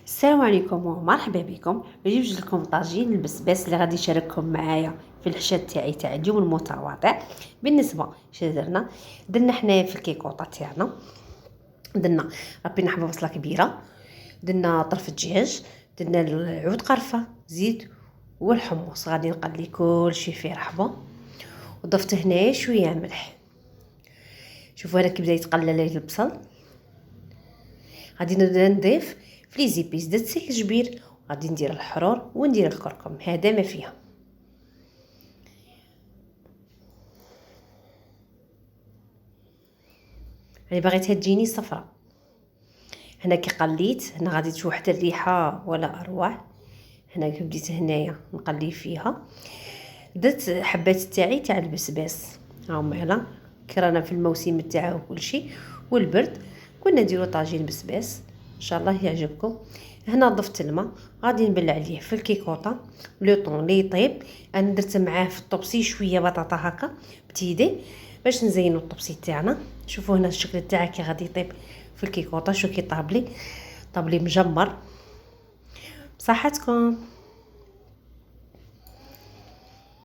السلام عليكم ومرحبا بكم. غادي نوجد لكم طاجين البسباس اللي غادي نشارككم معايا في العشاء تاع اليوم المتواضع. بالنسبه درنا حنايا في الكيكوطه تاعنا، درنا ربينا حبه بصله كبيره، درنا طرف الدجاج، درنا عود قرفه، زيت والحمص. غادي نقلي كلشي في رحبه وضفت هنايا شويه ملح. شوفوا هنا كي بدا يتقلى لي البصل. غادي نبدا نضيف في لي زيبيس، درت سلجبير، غادي ندير الحرور وندير الكركم، هذا ما فيها. انا باغيتها تجيني صفراء. هنا كي قليت هنا غادي تشوف حتى الريحه ولا اروع. هنا كي بديت هنايا نقلي فيها، درت حبات تاعي تاع البسباس. هاهما هنا كي رانا في الموسم تاعو كلشي والبرد، كنا نديرو طاجين بسباس ان شاء الله يعجبكم. هنا ضفت الماء، غادي نبلع عليه في الكيكوطه لو طون لي يطيب. انا درت معاه في الطبسي شويه بطاطا هكا بتيدي باش نزينو الطبسي تاعنا. شوفوا هنا الشكل تاعه كي غادي يطيب في الكيكوطه، شو كي طابلي مجمر. بصحتكم.